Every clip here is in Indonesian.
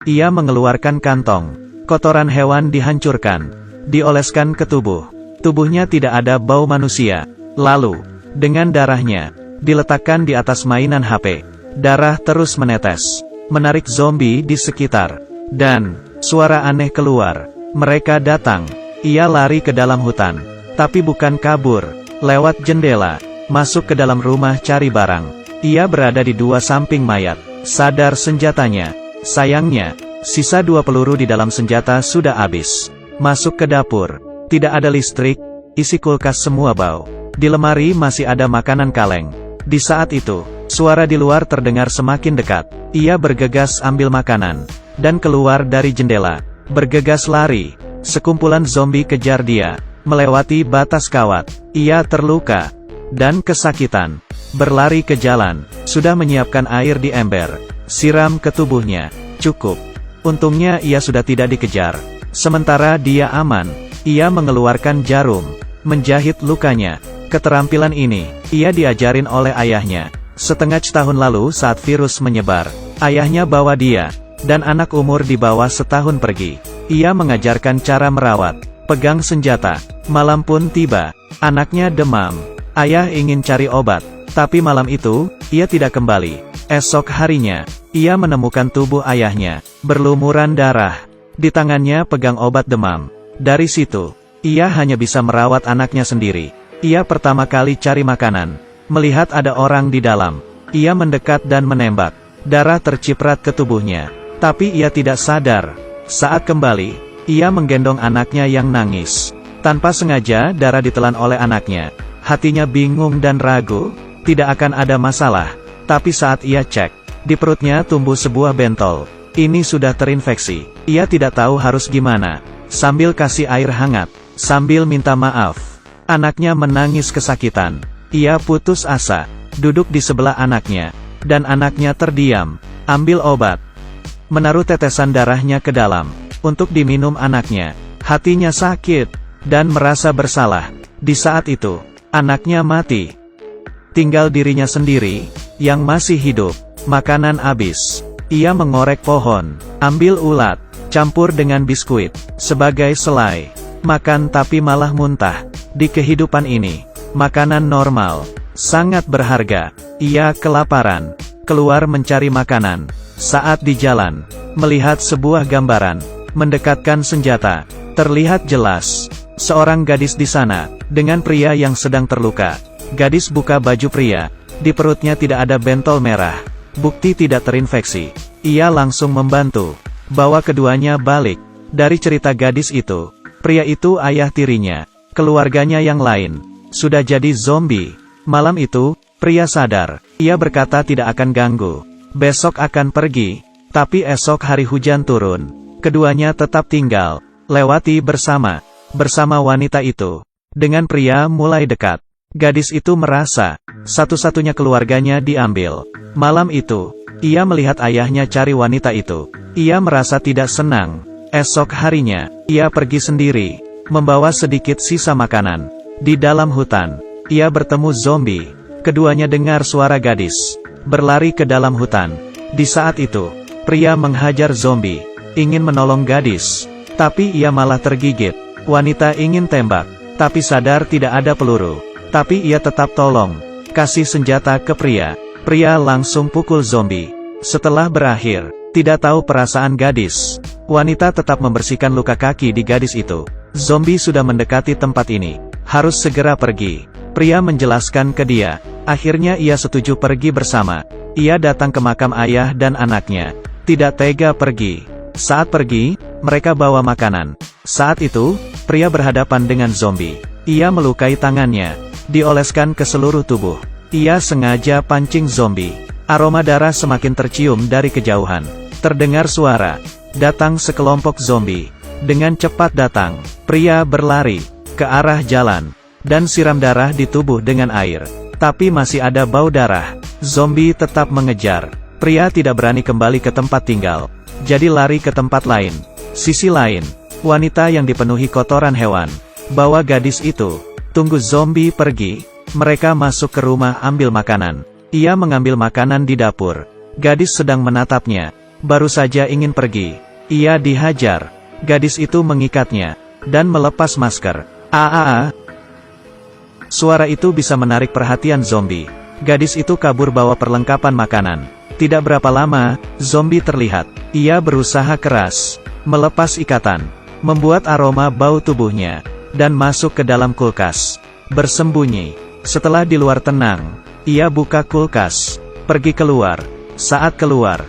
Ia mengeluarkan kantong. Kotoran hewan dihancurkan, dioleskan ke tubuh. Tubuhnya tidak ada bau manusia. Lalu, dengan darahnya, diletakkan di atas mainan HP. Darah terus menetes, menarik zombie di sekitar. Dan, suara aneh keluar. Mereka datang. Ia lari ke dalam hutan. Tapi bukan kabur, lewat jendela, masuk ke dalam rumah cari barang. Ia berada di dua samping mayat. Sadar senjatanya. Sayangnya, sisa 2 peluru di dalam senjata sudah habis. Masuk ke dapur. Tidak ada listrik, isi kulkas semua bau. Di lemari masih ada makanan kaleng. Di saat itu, suara di luar terdengar semakin dekat. Ia bergegas ambil makanan, dan keluar dari jendela. Bergegas lari. Sekumpulan zombie kejar dia, melewati batas kawat. Ia terluka, dan kesakitan. Berlari ke jalan, sudah menyiapkan air di ember. Siram ke tubuhnya. Cukup. Untungnya ia sudah tidak dikejar. Sementara dia aman, ia mengeluarkan jarum, menjahit lukanya. Keterampilan ini, ia diajarin oleh ayahnya. Setengah tahun lalu saat virus menyebar, ayahnya bawa dia, dan anak umur di bawah setahun pergi. Ia mengajarkan cara merawat, pegang senjata. Malam pun tiba, anaknya demam. Ayah ingin cari obat, tapi malam itu, ia tidak kembali. Esok harinya, ia menemukan tubuh ayahnya, berlumuran darah. Di tangannya pegang obat demam. Dari situ, ia hanya bisa merawat anaknya sendiri. Ia pertama kali cari makanan, melihat ada orang di dalam. Ia mendekat dan menembak. Darah terciprat ke tubuhnya, tapi ia tidak sadar. Saat kembali, ia menggendong anaknya yang nangis. Tanpa sengaja darah ditelan oleh anaknya. Hatinya bingung dan ragu, tidak akan ada masalah. Tapi saat ia cek, di perutnya tumbuh sebuah bentol. Ini sudah terinfeksi. Ia tidak tahu harus gimana. Sambil kasih air hangat, sambil minta maaf. Anaknya menangis kesakitan. Ia putus asa, duduk di sebelah anaknya. Dan anaknya terdiam. Ambil obat. Menaruh tetesan darahnya ke dalam, untuk diminum anaknya. Hatinya sakit, dan merasa bersalah. Di saat itu, anaknya mati. Tinggal dirinya sendiri, yang masih hidup. Makanan habis. Ia mengorek pohon, ambil ulat, campur dengan biskuit, sebagai selai. Makan tapi malah muntah. Di kehidupan ini, makanan normal, sangat berharga. Ia kelaparan, keluar mencari makanan. Saat di jalan, melihat sebuah gambaran, mendekatkan senjata. Terlihat jelas, seorang gadis di sana, dengan pria yang sedang terluka. Gadis buka baju pria. Di perutnya tidak ada bentol merah. Bukti tidak terinfeksi. Ia langsung membantu, bawa keduanya balik. Dari cerita gadis itu, pria itu ayah tirinya. Keluarganya yang lain, sudah jadi zombie. Malam itu, pria sadar. Ia berkata tidak akan ganggu. Besok akan pergi. Tapi esok hari hujan turun. Keduanya tetap tinggal. Lewati bersama wanita itu. Dengan pria mulai dekat. Gadis itu merasa, satu-satunya keluarganya diambil. Malam itu, ia melihat ayahnya cari wanita itu. Ia merasa tidak senang. Esok harinya, ia pergi sendiri, membawa sedikit sisa makanan. Di dalam hutan, ia bertemu zombie. Keduanya dengar suara gadis, berlari ke dalam hutan. Di saat itu, pria menghajar zombie, ingin menolong gadis. Tapi ia malah tergigit. Wanita ingin tembak, tapi sadar tidak ada peluru. Tapi ia tetap tolong, kasih senjata ke pria. Pria langsung pukul zombie. Setelah berakhir, tidak tahu perasaan gadis. Wanita tetap membersihkan luka kaki di gadis itu. Zombie sudah mendekati tempat ini, harus segera pergi. Pria menjelaskan ke dia. Akhirnya ia setuju pergi bersama. Ia datang ke makam ayah dan anaknya. Tidak tega pergi. Saat pergi, mereka bawa makanan. Saat itu, pria berhadapan dengan zombie. Ia melukai tangannya, dioleskan ke seluruh tubuh. Ia sengaja pancing zombie. Aroma darah semakin tercium dari kejauhan. Terdengar suara. Datang sekelompok zombie. Dengan cepat datang. Pria berlari ke arah jalan, dan siram darah di tubuh dengan air. Tapi masih ada bau darah. Zombie tetap mengejar. Pria tidak berani kembali ke tempat tinggal. Jadi lari ke tempat lain. Sisi lain, wanita yang dipenuhi kotoran hewan. Bawa gadis itu. Tunggu zombie pergi. Mereka masuk ke rumah ambil makanan. Ia mengambil makanan di dapur. Gadis sedang menatapnya. baru saja ingin pergi. Ia dihajar. Gadis itu mengikatnya, dan melepas masker. Suara itu bisa menarik perhatian zombie. Gadis itu kabur bawa perlengkapan makanan. Tidak berapa lama, zombie terlihat. Ia berusaha keras, melepas ikatan, membuat aroma bau tubuhnya, dan masuk ke dalam kulkas. Bersembunyi. Setelah di luar tenang, ia buka kulkas, pergi keluar. Saat keluar,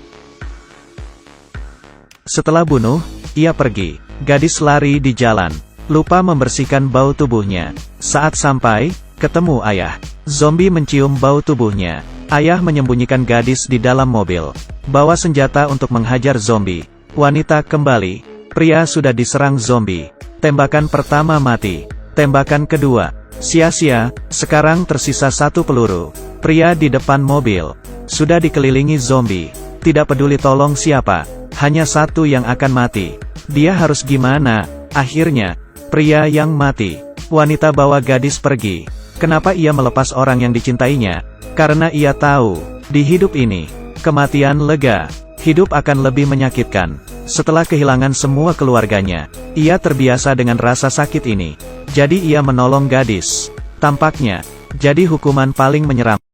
setelah bunuh, ia pergi. Gadis lari di jalan, lupa membersihkan bau tubuhnya. Saat sampai, ketemu ayah. Zombie mencium bau tubuhnya. Ayah menyembunyikan gadis di dalam mobil, bawa senjata untuk menghajar zombie. Wanita kembali. Pria sudah diserang zombie. Tembakan pertama mati. Tembakan kedua, sia-sia. Sekarang tersisa 1 peluru. Pria di depan mobil sudah dikelilingi zombie. Tidak peduli tolong siapa, hanya 1 yang akan mati. Dia harus gimana? Akhirnya, pria yang mati. Wanita bawa gadis pergi. Kenapa ia melepas orang yang dicintainya? Karena ia tahu, di hidup ini, kematian lega, hidup akan lebih menyakitkan. Setelah kehilangan semua keluarganya, ia terbiasa dengan rasa sakit ini. Jadi ia menolong gadis. Tampaknya, jadi hukuman paling menyeram.